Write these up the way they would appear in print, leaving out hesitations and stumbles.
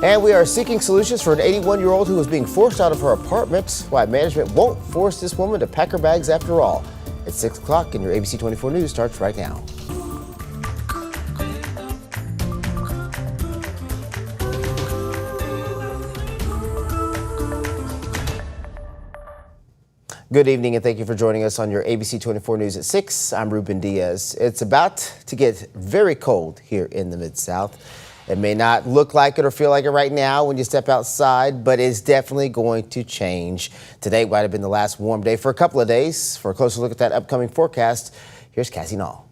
And we are seeking solutions for an 81-year-old who is being forced out of her apartment. Why management won't force this woman to pack her bags after all. It's 6 o'clock and your ABC24 News starts right now. Good evening and thank you for joining us on your ABC24 News at 6. I'm Ruben Diaz. It's about to get very cold here in the Mid-South. It may not look like it or feel like it right now when you step outside, but it's definitely going to change. Today might have been the last warm day for a couple of days. For a closer look at that upcoming forecast, here's Cassie Nall.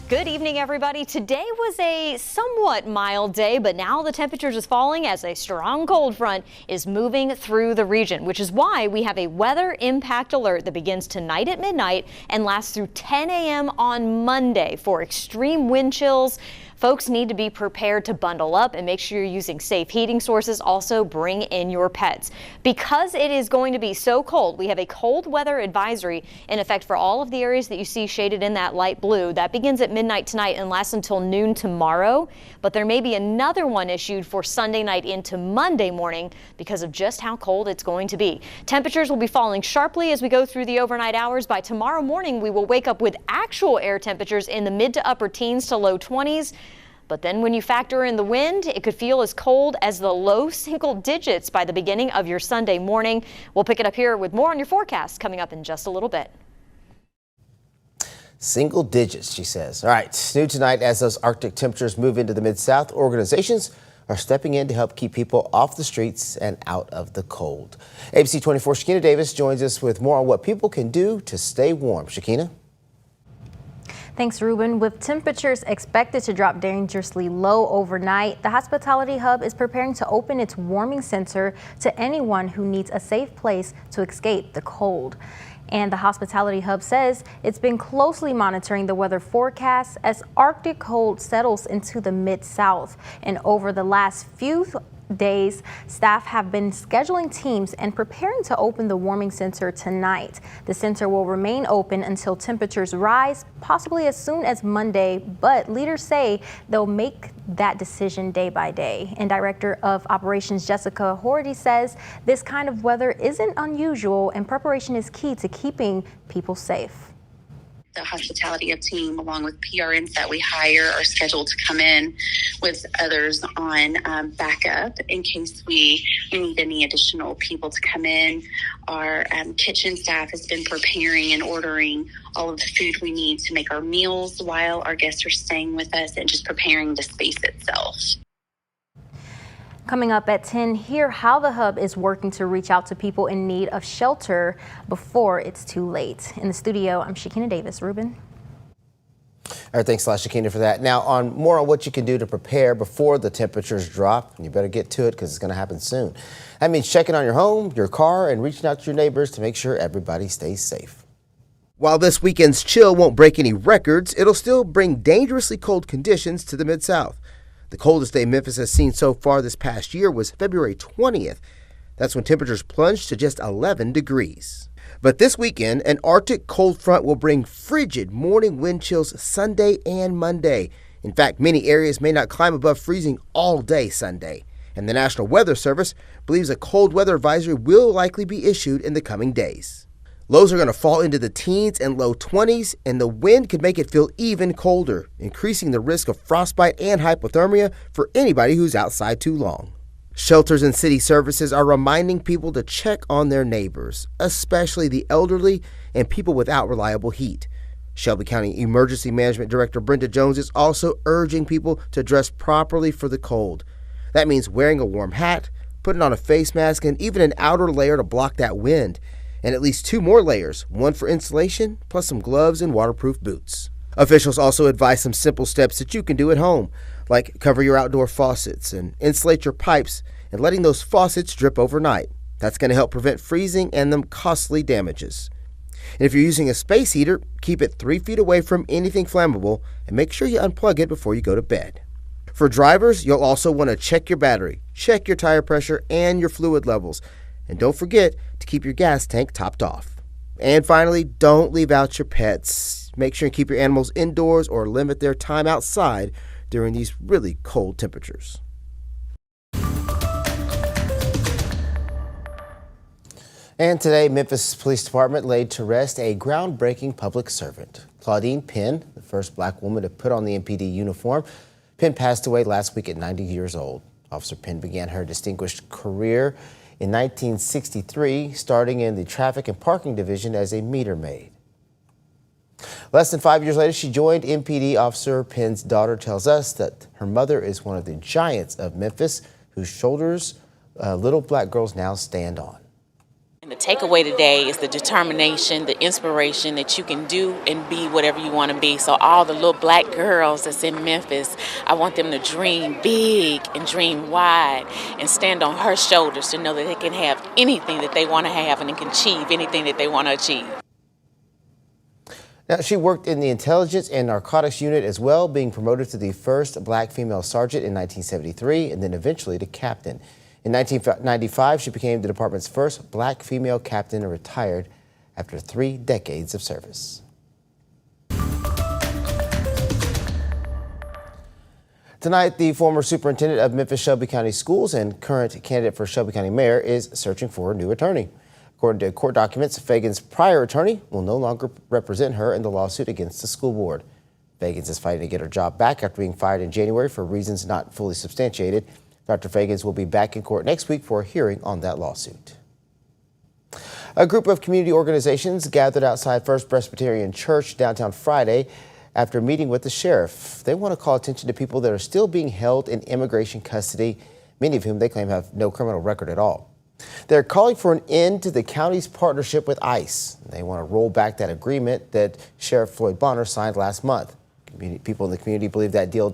Good evening, everybody. Today was a somewhat mild day, but now the temperatures is falling as a strong cold front is moving through the region, which is why we have a weather impact alert that begins tonight at midnight and lasts through 10 a.m. on Monday for extreme wind chills. Folks need to be prepared to bundle up and make sure you're using safe heating sources. Also, bring in your pets. Because it is going to be so cold, we have a cold weather advisory in effect for all of the areas that you see shaded in that light blue. That begins at midnight tonight and lasts until noon tomorrow. But there may be another one issued for Sunday night into Monday morning because of just how cold it's going to be. Temperatures will be falling sharply as we go through the overnight hours. By tomorrow morning, we will wake up with actual air temperatures in the mid to upper teens to low 20s. But then when you factor in the wind, it could feel as cold as the low single digits by the beginning of your Sunday morning. We'll pick it up here with more on your forecast coming up in just a little bit. Single digits, she says. All right, new tonight as those Arctic temperatures move into the Mid-South, organizations are stepping in to help keep people off the streets and out of the cold. ABC24 Shakina Davis joins us with more on what people can do to stay warm. Shakina? Thanks, Ruben. With temperatures expected to drop dangerously low overnight, the Hospitality Hub is preparing to open its warming center to anyone who needs a safe place to escape the cold. And the Hospitality Hub says it's been closely monitoring the weather forecasts as Arctic cold settles into the Mid-South. And over the last few days, staff have been scheduling teams and preparing to open the warming center tonight. The center will remain open until temperatures rise, possibly as soon as Monday, but leaders say they'll make that decision day by day. And Director of Operations Jessica Horty says this kind of weather isn't unusual and preparation is key to keeping people safe. The hospitality of team, along with PRNs that we hire, are scheduled to come in with others on backup in case we need any additional people to come in. Our kitchen staff has been preparing and ordering all of the food we need to make our meals while our guests are staying with us and just preparing the space itself. Coming up at 10, hear how the Hub is working to reach out to people in need of shelter before it's too late. In the studio, I'm Shakina Davis. Ruben. All right, thanks a lot, Shakina, for that. Now, more on what you can do to prepare before the temperatures drop. And you better get to it because it's going to happen soon. That means checking on your home, your car, and reaching out to your neighbors to make sure everybody stays safe. While this weekend's chill won't break any records, it'll still bring dangerously cold conditions to the Mid-South. The coldest day Memphis has seen so far this past year was February 20th. That's when temperatures plunged to just 11 degrees. But this weekend, an Arctic cold front will bring frigid morning wind chills Sunday and Monday. In fact, many areas may not climb above freezing all day Sunday. And the National Weather Service believes a cold weather advisory will likely be issued in the coming days. Lows are going to fall into the teens and low 20s, and the wind could make it feel even colder, increasing the risk of frostbite and hypothermia for anybody who's outside too long. Shelters and city services are reminding people to check on their neighbors, especially the elderly and people without reliable heat. Shelby County Emergency Management Director Brenda Jones is also urging people to dress properly for the cold. That means wearing a warm hat, putting on a face mask, and even an outer layer to block that wind. And at least 2 more layers, one for insulation, plus some gloves and waterproof boots. Officials also advise some simple steps that you can do at home, like cover your outdoor faucets and insulate your pipes and letting those faucets drip overnight. That's going to help prevent freezing and them costly damages. And if you're using a space heater, keep it 3 feet away from anything flammable and make sure you unplug it before you go to bed. For drivers, you'll also want to check your battery, check your tire pressure and your fluid levels. And don't forget to keep your gas tank topped off. And finally, don't leave out your pets. Make sure and keep your animals indoors or limit their time outside during these really cold temperatures. And today, Memphis Police Department laid to rest a groundbreaking public servant. Claudine Penn, the first black woman to put on the MPD uniform. Penn passed away last week at 90 years old. Officer Penn began her distinguished career in 1963, starting in the Traffic and Parking Division as a meter maid. Less than 5 years later, she joined MPD. Officer Penn's daughter tells us that her mother is one of the giants of Memphis, whose shoulders little black girls now stand on. And the takeaway today is the determination, the inspiration that you can do and be whatever you want to be. So all the little black girls that's in Memphis, I want them to dream big and dream wide and stand on her shoulders to know that they can have anything that they want to have and they can achieve anything that they want to achieve. Now, she worked in the intelligence and narcotics unit as well, being promoted to the first black female sergeant in 1973 and then eventually to captain. In 1995, she became the department's first black female captain and retired after 3 decades of service. Tonight, the former superintendent of Memphis Shelby County Schools and current candidate for Shelby County Mayor is searching for a new attorney. According to court documents, Fagan's prior attorney will no longer represent her in the lawsuit against the school board. Fagans is fighting to get her job back after being fired in January for reasons not fully substantiated. Dr. Fagans will be back in court next week for a hearing on that lawsuit. A group of community organizations gathered outside First Presbyterian Church downtown Friday after meeting with the sheriff. They want to call attention to people that are still being held in immigration custody, many of whom they claim have no criminal record at all. They're calling for an end to the county's partnership with ICE. They want to roll back that agreement that Sheriff Floyd Bonner signed last month. People in the community believe that deal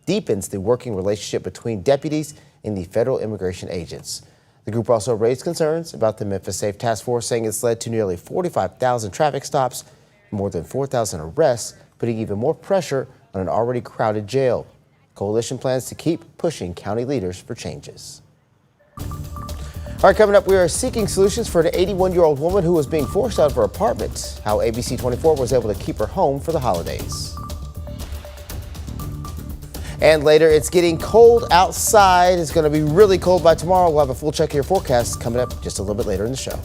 deepens the working relationship between deputies and the federal immigration agents. The group also raised concerns about the Memphis Safe Task Force, saying it's led to nearly 45,000 traffic stops, more than 4,000 arrests, putting even more pressure on an already crowded jail. Coalition plans to keep pushing county leaders for changes. All right, coming up, we are seeking solutions for an 81-year-old woman who was being forced out of her apartment, how ABC24 was able to keep her home for the holidays. And later, it's getting cold outside. It's going to be really cold by tomorrow. We'll have a full check of your forecast coming up just a little bit later in the show.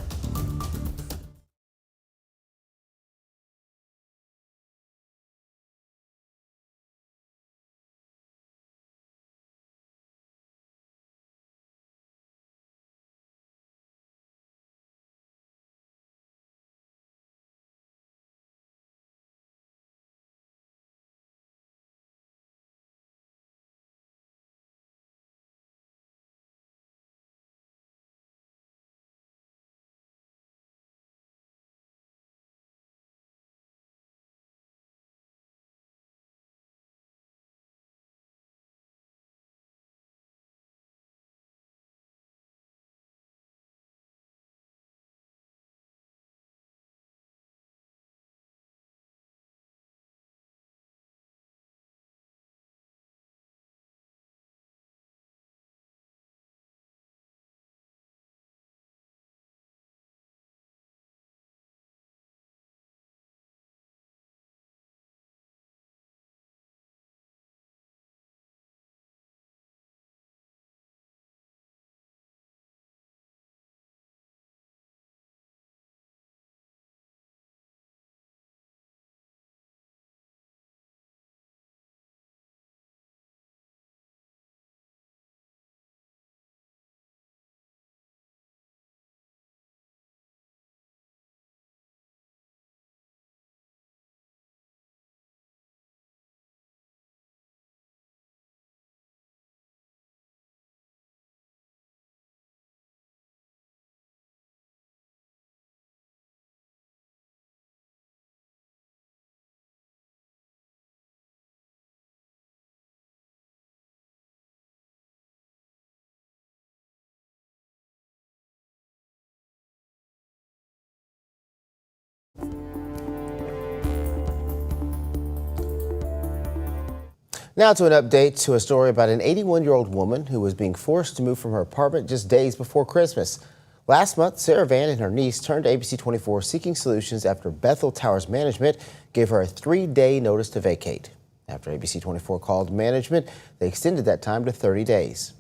Now to an update to a story about an 81-year-old woman who was being forced to move from her apartment just days before Christmas. Last month, Sarah Van and her niece turned to ABC24 seeking solutions after Bethel Towers Management gave her a 3-day notice to vacate. After ABC24 called management, they extended that time to 30 days.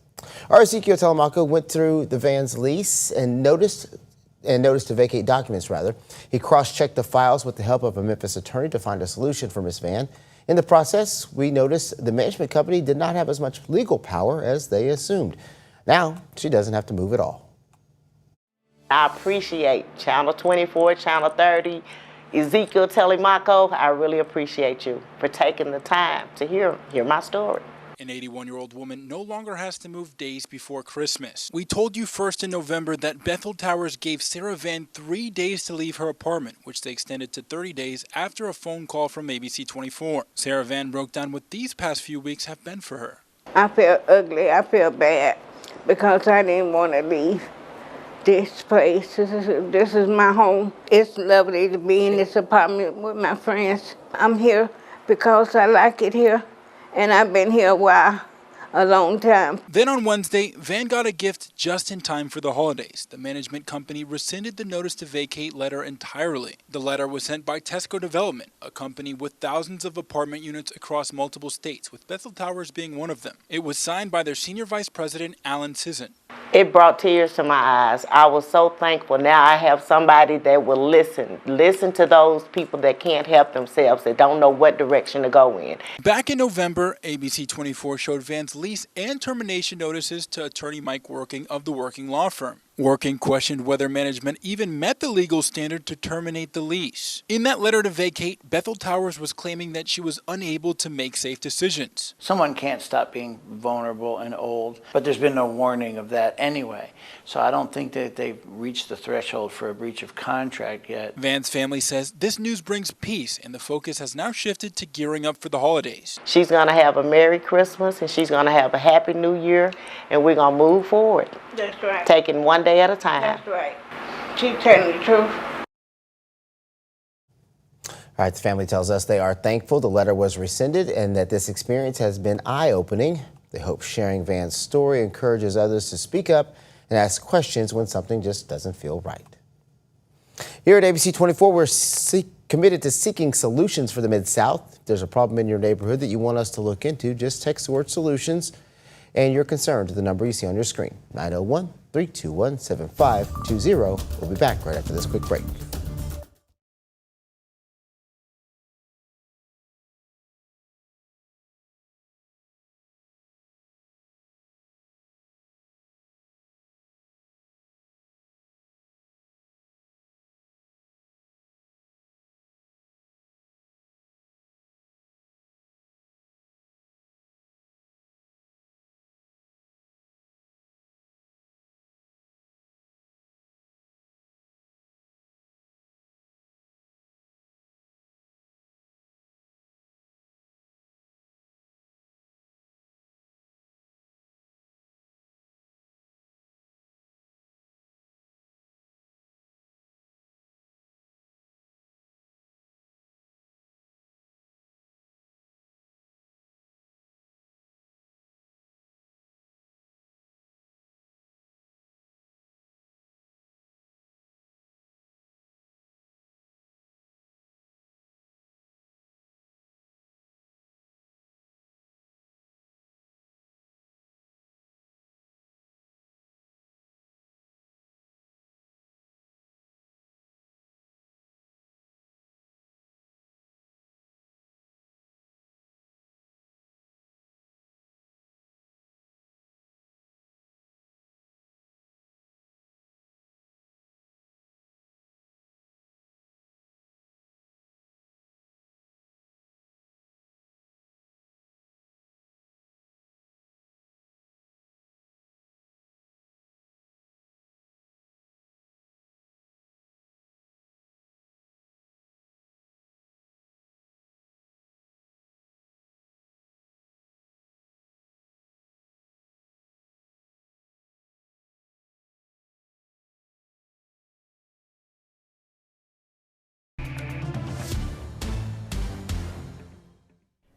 Our Ezekiel Telemaco went through the Van's lease and noticed notice to vacate documents, rather. He cross-checked the files with the help of a Memphis attorney to find a solution for Ms. Van. In the process, we noticed the management company did not have as much legal power as they assumed. Now, she doesn't have to move at all. I appreciate Channel 24, Channel 30, Ezekiel Telemaco. I really appreciate you for taking the time to hear my story. An 81-year-old woman no longer has to move days before Christmas. We told you first in November that Bethel Towers gave Sarah Van 3 days to leave her apartment, which they extended to 30 days after a phone call from ABC24. Sarah Van broke down what these past few weeks have been for her. I feel ugly. I feel bad because I didn't want to leave this place. This is my home. It's lovely to be in this apartment with my friends. I'm here because I like it here. And I've been here a long time. Then on Wednesday, Van got a gift just in time for the holidays. The management company rescinded the notice to vacate letter entirely. The letter was sent by Tesco Development, a company with thousands of apartment units across multiple states, with Bethel Towers being one of them. It was signed by their senior vice president, Alan Sisson. It brought tears to my eyes. I was so thankful. Now I have somebody that will listen to those people that can't help themselves, that don't know what direction to go in. Back in November, ABC24 showed Van's lease and termination notices to attorney Mike Working of the Working law firm. Working questioned whether management even met the legal standard to terminate the lease. In that letter to vacate, Bethel Towers was claiming that she was unable to make safe decisions. Someone can't stop being vulnerable and old, but there's been no warning of that anyway. So I don't think that they've reached the threshold for a breach of contract yet. Van's family says this news brings peace, and the focus has now shifted to gearing up for the holidays. She's going to have a Merry Christmas, and she's going to have a Happy New Year, and we're going to move forward. That's right. Taking one day at a time. That's right. She's telling the truth. All right, the family tells us they are thankful the letter was rescinded and that this experience has been eye-opening. They hope sharing Van's story encourages others to speak up and ask questions when something just doesn't feel right. Here at ABC24, we're committed to seeking solutions for the Mid-South. If there's a problem in your neighborhood that you want us to look into, just text the word solutions and your concern to the number you see on your screen, 901-321-7520. We'll be back right after this quick break.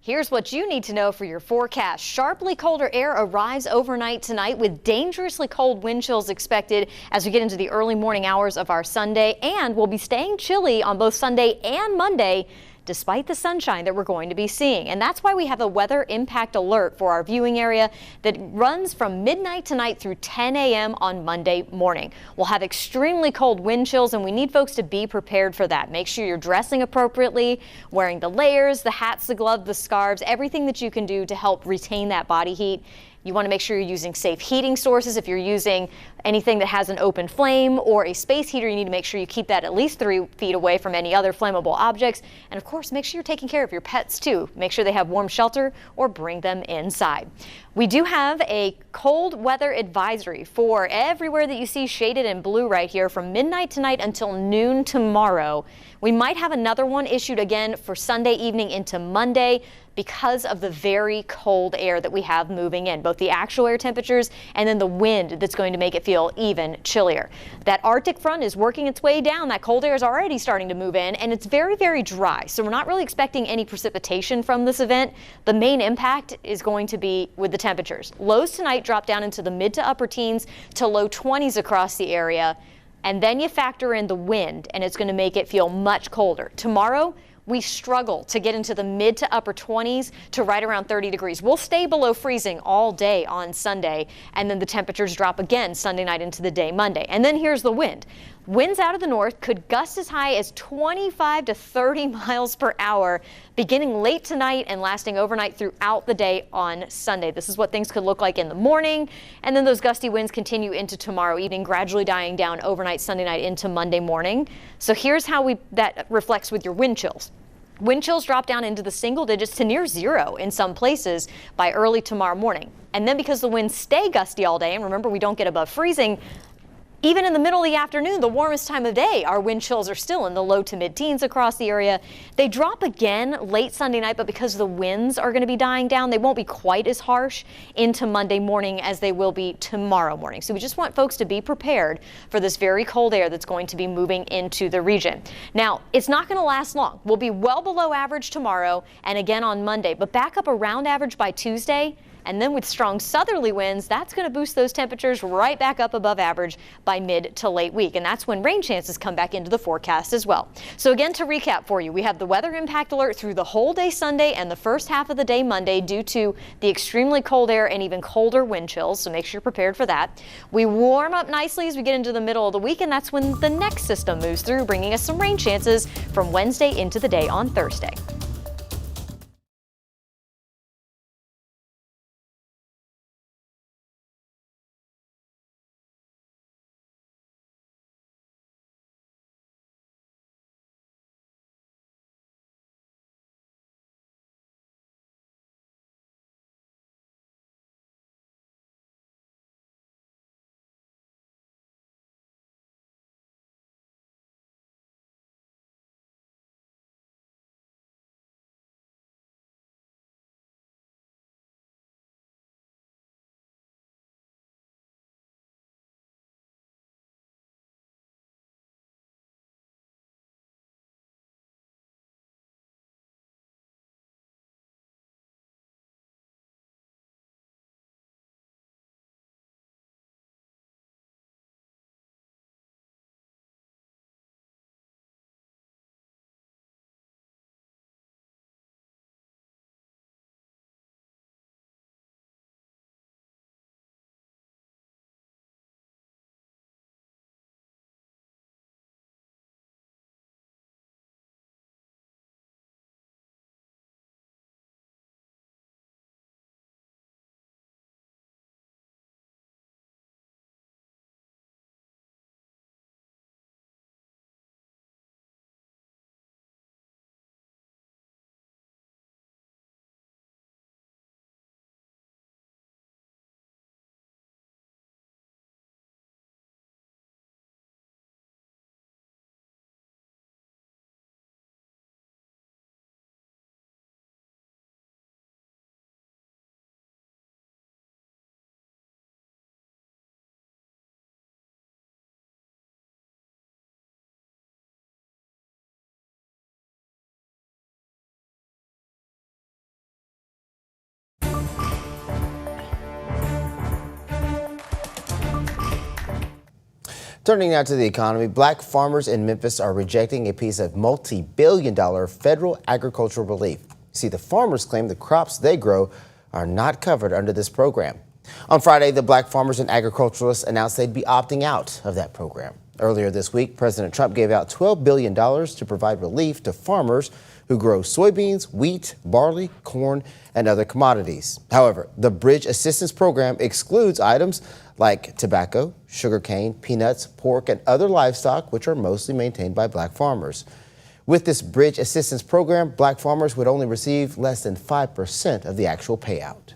Here's what you need to know for your forecast. Sharply colder air arrives overnight tonight with dangerously cold wind chills expected as we get into the early morning hours of our Sunday, and we'll be staying chilly on both Sunday and Monday. despite the sunshine that we're going to be seeing. And that's why we have a weather impact alert for our viewing area that runs from midnight tonight through 10 a.m. on Monday morning. We'll have extremely cold wind chills, and we need folks to be prepared for that. Make sure you're dressing appropriately, wearing the layers, the hats, the gloves, the scarves, everything that you can do to help retain that body heat. You want to make sure you're using safe heating sources. If you're using anything that has an open flame or a space heater, you need to make sure you keep that at least 3 feet away from any other flammable objects. And of course, make sure you're taking care of your pets too. Make sure they have warm shelter or bring them inside. We do have a cold weather advisory for everywhere that you see shaded in blue right here from midnight tonight until noon tomorrow. We might have another one issued again for Sunday evening into Monday because of the very cold air that we have moving in, both the actual air temperatures and then the wind that's going to make it feel even chillier. That Arctic front is working its way down. That cold air is already starting to move in, and it's very, very dry. So we're not really expecting any precipitation from this event. The main impact is going to be with the temperatures. Lows tonight drop down into the mid to upper teens to low 20s across the area. And then you factor in the wind, and it's going to make it feel much colder. Tomorrow, we struggle to get into the mid to upper 20s to right around 30 degrees. We'll stay below freezing all day on Sunday, and then the temperatures drop again Sunday night into the day Monday. And then here's the wind. Winds out of the north could gust as high as 25 to 30 miles per hour beginning late tonight and lasting overnight throughout the day on Sunday. This is what things could look like in the morning, and then those gusty winds continue into tomorrow evening, gradually dying down overnight Sunday night into Monday morning. So here's how that reflects with your wind chills. Wind chills drop down into the single digits to near zero in some places by early tomorrow morning. And then because the winds stay gusty all day, and remember we don't get above freezing, even in the middle of the afternoon, the warmest time of day, our wind chills are still in the low to mid-teens across the area. They drop again late Sunday night, but because the winds are going to be dying down, they won't be quite as harsh into Monday morning as they will be tomorrow morning. So we just want folks to be prepared for this very cold air that's going to be moving into the region. Now, it's not going to last long. We'll be well below average tomorrow and again on Monday, but back up around average by Tuesday. And then with strong southerly winds, that's going to boost those temperatures right back up above average by mid to late week. And that's when rain chances come back into the forecast as well. So again, to recap for you, we have the weather impact alert through the whole day Sunday and the first half of the day Monday due to the extremely cold air and even colder wind chills. So make sure you're prepared for that. We warm up nicely as we get into the middle of the week, and that's when the next system moves through, bringing us some rain chances from Wednesday into the day on Thursday. Turning now to the economy, black farmers in Memphis are rejecting a piece of multi-billion-dollar federal agricultural relief. See, the farmers claim the crops they grow are not covered under this program. On Friday, the black farmers and agriculturalists announced they'd be opting out of that program. Earlier this week, President Trump gave out $12 billion to provide relief to farmers who grow soybeans, wheat, barley, corn, and other commodities. However, the Bridge Assistance Program excludes items like tobacco, sugarcane, peanuts, pork, and other livestock, which are mostly maintained by black farmers. With this Bridge Assistance Program, black farmers would only receive less than 5% of the actual payout.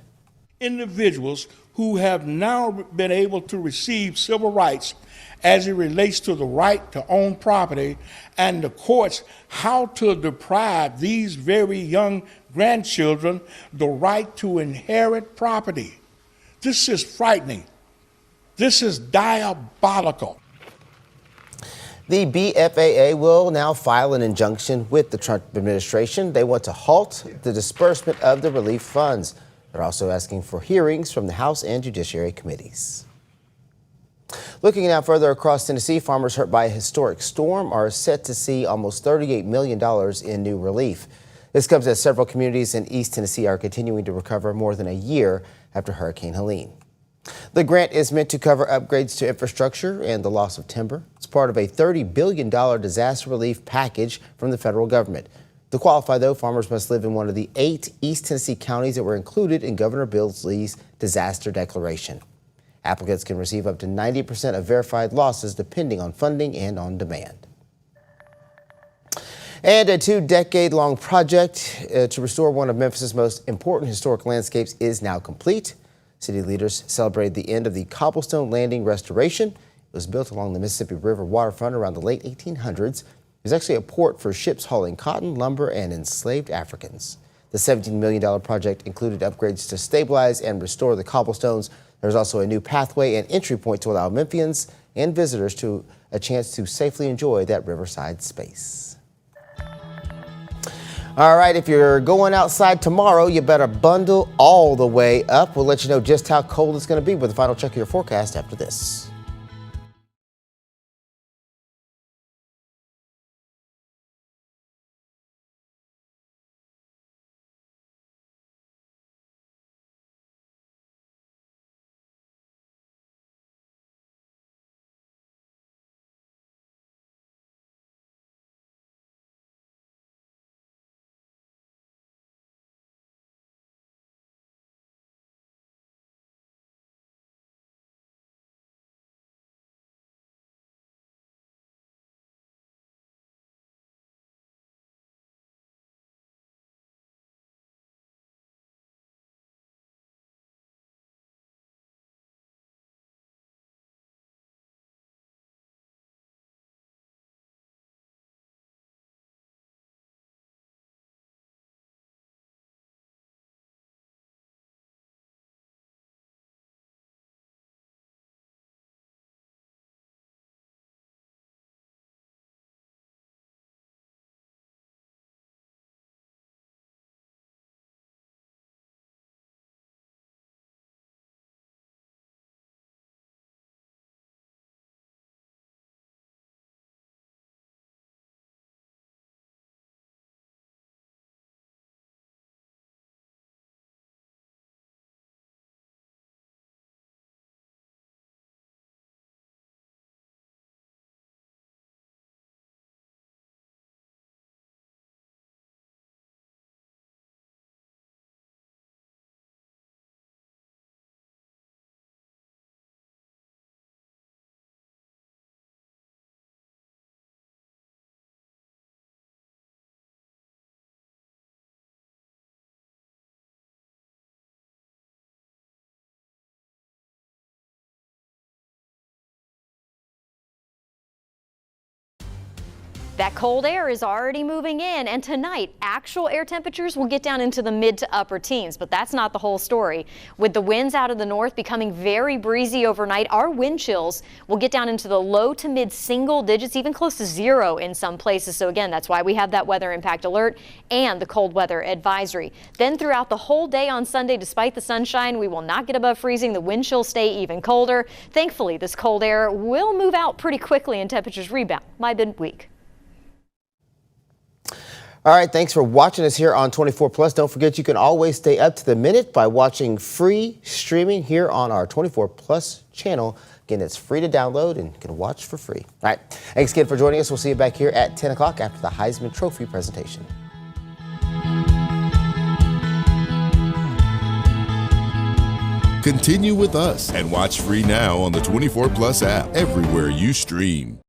Individuals who have now been able to receive civil rights as it relates to the right to own property, and the courts how to deprive these very young grandchildren the right to inherit property. This is frightening. This is diabolical. The BFAA will now file an injunction with the Trump administration. They want to halt the disbursement of the relief funds. They're also asking for hearings from the House and Judiciary committees. Looking now further across Tennessee, farmers hurt by a historic storm are set to see almost $38 million in new relief. This comes as several communities in East Tennessee are continuing to recover more than a year after Hurricane Helene. The grant is meant to cover upgrades to infrastructure and the loss of timber. It's part of a $30 billion disaster relief package from the federal government. To qualify, though, farmers must live in one of the 8 East Tennessee counties that were included in Governor Bill Lee's disaster declaration. Applicants can receive up to 90% of verified losses depending on funding and on demand. And a 2-decade-long project to restore one of Memphis' most important historic landscapes is now complete. City leaders celebrated the end of the Cobblestone Landing restoration. It was built along the Mississippi River waterfront around the late 1800s. It was actually a port for ships hauling cotton, lumber, and enslaved Africans. The $17 million project included upgrades to stabilize and restore the cobblestones. There's also a new pathway and entry point to allow Memphians and visitors to a chance to safely enjoy that riverside space. All right, if you're going outside tomorrow, you better bundle all the way up. We'll let you know just how cold it's going to be with a final check of your forecast after this. That cold air is already moving in, and tonight, actual air temperatures will get down into the mid to upper teens, but that's not the whole story. With the winds out of the north becoming very breezy overnight, our wind chills will get down into the low to mid single digits, even close to 0 in some places. So again, that's why we have that weather impact alert and the cold weather advisory. Then throughout the whole day on Sunday, despite the sunshine, we will not get above freezing. The wind chills stay even colder. Thankfully, this cold air will move out pretty quickly and temperatures rebound by midweek. All right, thanks for watching us here on 24 Plus. Don't forget you can always stay up to the minute by watching free streaming here on our 24 Plus channel. Again, it's free to download and you can watch for free. All right, thanks again for joining us. We'll see you back here at 10 o'clock after the Heisman Trophy presentation. Continue with us and watch free now on the 24 Plus app everywhere you stream.